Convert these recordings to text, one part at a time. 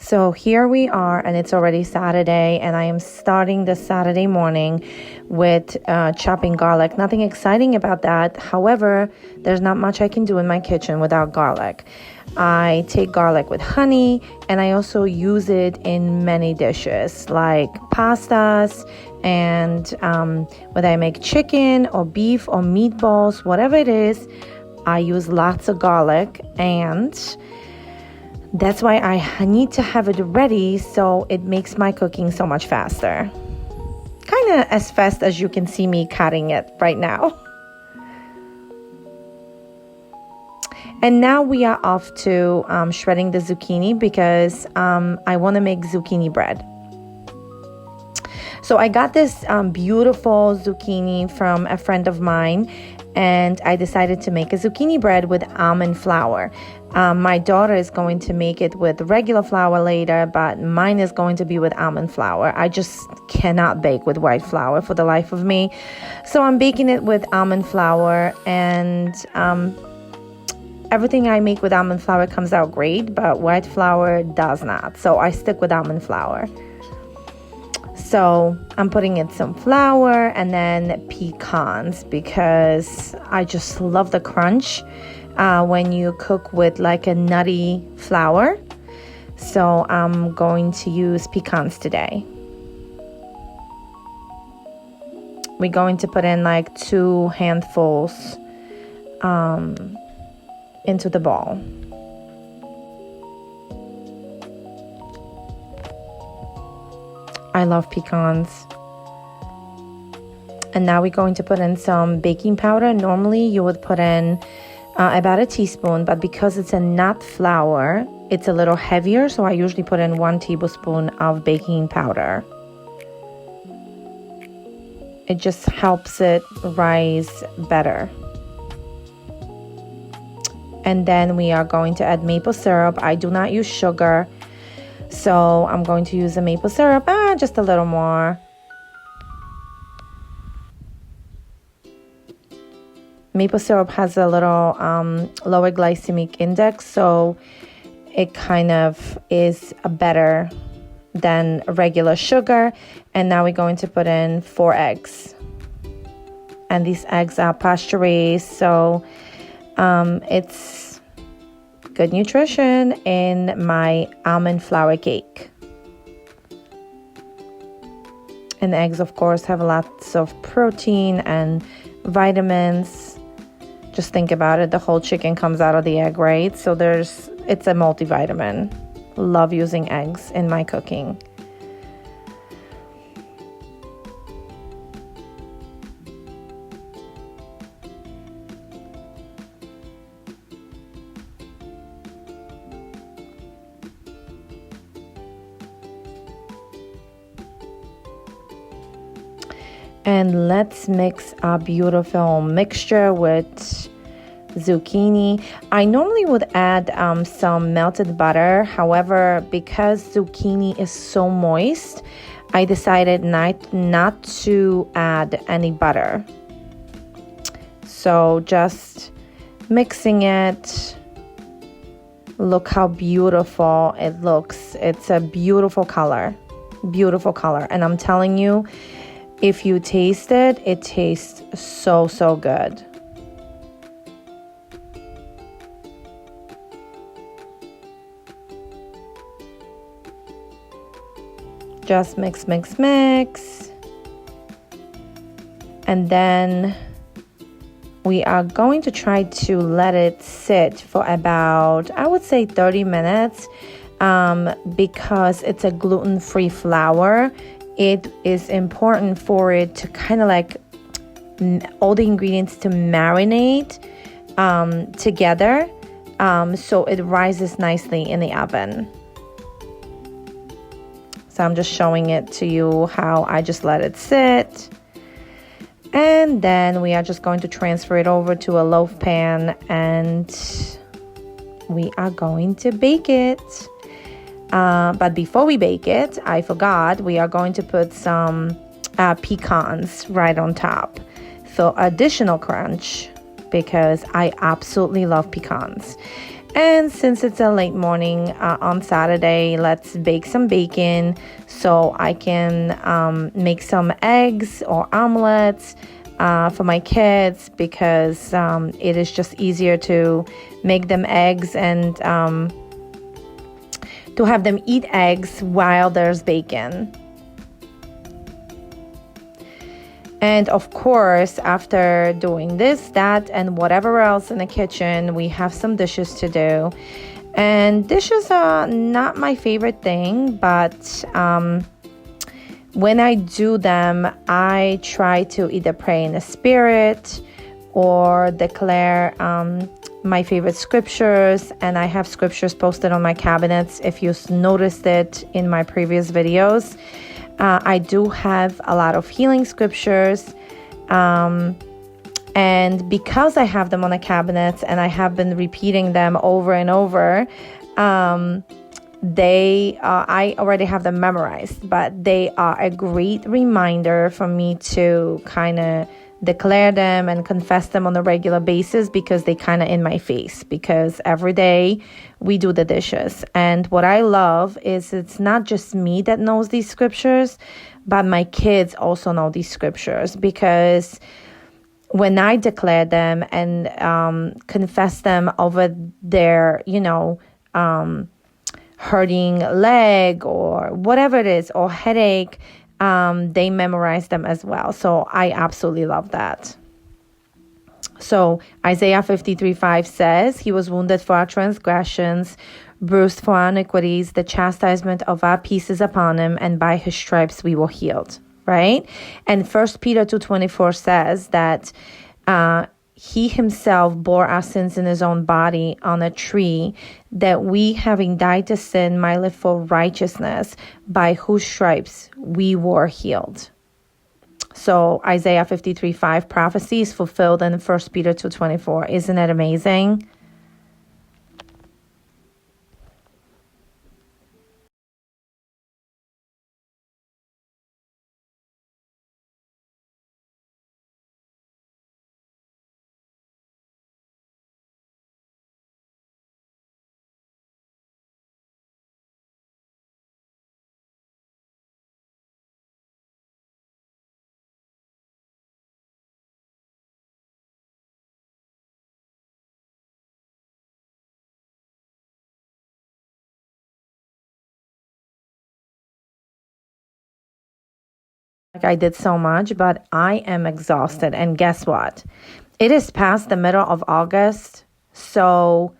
So here we are, and it's already Saturday, and I am starting the Saturday morning with chopping garlic. Nothing exciting about that. However, there's not much I can do in my kitchen without garlic. I take garlic with honey, and I also use it in many dishes like pastas, and whether I make chicken or beef or meatballs, whatever it is, I use lots of garlic, and that's why I need to have it ready so it makes my cooking so much faster. Kind of as fast as you can see me cutting it right now. And now we are off to shredding the zucchini because I want to make zucchini bread. So I got this beautiful zucchini from a friend of mine, and I decided to make a zucchini bread with almond flour. My daughter is going to make it with regular flour later, but mine is going to be with almond flour. I just cannot bake with white flour for the life of me. So I'm baking it with almond flour, and everything I make with almond flour comes out great, but white flour does not. So I stick with almond flour. So I'm putting in some flour and then pecans because I just love the crunch when you cook with like a nutty flour. So I'm going to use pecans today. We're going to put in like 2 handfuls into the bowl. I love pecans. And now we're going to put in some baking powder. Normally you would put in about a teaspoon, but because it's a nut flour, it's a little heavier, so I usually put in 1 tablespoon of baking powder. It just helps it rise better. And then we are going to add maple syrup. I do not use sugar, so I'm going to use the maple syrup, just a little more. Maple syrup has a little lower glycemic index, so it kind of is better than regular sugar. And now we're going to put in 4 eggs. And these eggs are pasture-raised, so it's good nutrition in my almond flour cake. And eggs, of course, have lots of protein and vitamins. Just think about it, the whole chicken comes out of the egg, right? So it's a multivitamin. Love using eggs in my cooking. And let's mix a beautiful mixture with zucchini. I normally would add some melted butter. However, because zucchini is so moist, I decided not to add any butter. So just mixing it. Look how beautiful it looks. It's a beautiful color. Beautiful color. And I'm telling you, if you taste it, it tastes so, so good. Just mix, mix, mix. And then we are going to try to let it sit for about, I would say 30 minutes because it's a gluten-free flour. It is important for it to kind of like all the ingredients to marinate together so it rises nicely in the oven. So I'm just showing it to you how I just let it sit. And then we are just going to transfer it over to a loaf pan and we are going to bake it. But before we bake it, I forgot, we are going to put some pecans right on top. So additional crunch because I absolutely love pecans. And since it's a late morning on Saturday, let's bake some bacon so I can make some eggs or omelets for my kids, because it is just easier to make them eggs and to have them eat eggs while there's bacon. And of course, after doing this, that, and whatever else in the kitchen, we have some dishes to do. And dishes are not my favorite thing, but when I do them, I try to either pray in the spirit or declare my favorite scriptures. And I have scriptures posted on my cabinets if you noticed it in my previous videos. I do have a lot of healing scriptures, and because I have them on the cabinets and I have been repeating them over and over, I already have them memorized, but they are a great reminder for me to kind of declare them and confess them on a regular basis, because they kind of in my face, because every day we do the dishes. And what I love is it's not just me that knows these scriptures, but my kids also know these scriptures, because when I declare them and confess them over their, hurting leg or whatever it is, or headache, they memorize them as well. So I absolutely love that. So Isaiah 53:5 says, He was wounded for our transgressions, bruised for our iniquities. The chastisement of our peace is upon him, and by his stripes we were healed. Right? And 1 Peter 2:24 says that he himself bore our sins in his own body on a tree, that we, having died to sin, might live for righteousness, by whose stripes we were healed. So Isaiah 53:5 prophecy is fulfilled in 1 Peter 2:24. Isn't it amazing? Like I did so much, but I am exhausted. And guess what? It is past the middle of August, so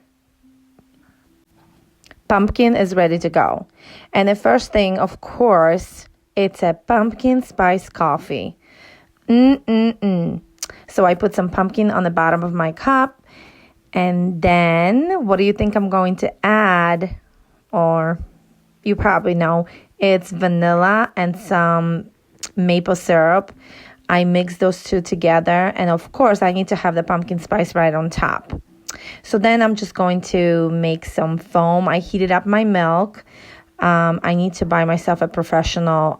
pumpkin is ready to go. And the first thing, of course, it's a pumpkin spice coffee. So I put some pumpkin on the bottom of my cup. And then, what do you think I'm going to add? Or you probably know, it's vanilla and some maple syrup. I mix those two together. And of course, I need to have the pumpkin spice right on top. So then I'm just going to make some foam. I heated up my milk. I need to buy myself a professional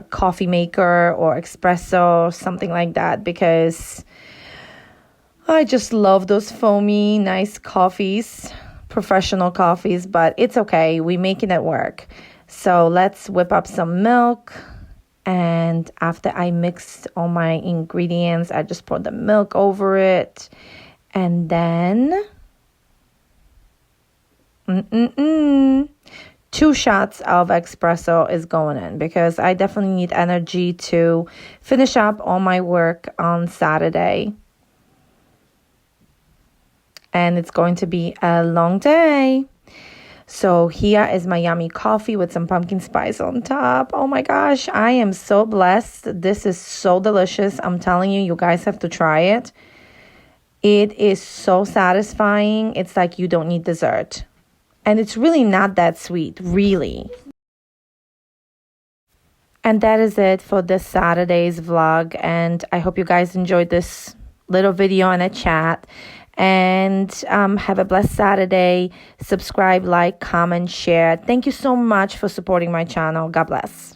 coffee maker or espresso, something like that, because I just love those foamy, nice coffees, professional coffees, but it's okay. We're making it work. So let's whip up some milk. And after I mixed all my ingredients, I just poured the milk over it. And then 2 shots of espresso is going in, because I definitely need energy to finish up all my work on Saturday. And it's going to be a long day. So here is my yummy coffee with some pumpkin spice on top. Oh my gosh, I am so blessed. This is so delicious. I'm telling you, you guys have to try it. It is so satisfying. It's like you don't need dessert. And it's really not that sweet, really. And that is it for this Saturday's vlog. And I hope you guys enjoyed this little video and a chat. And have a blessed Saturday. Subscribe, like, comment, share. Thank you so much for supporting my channel. God bless.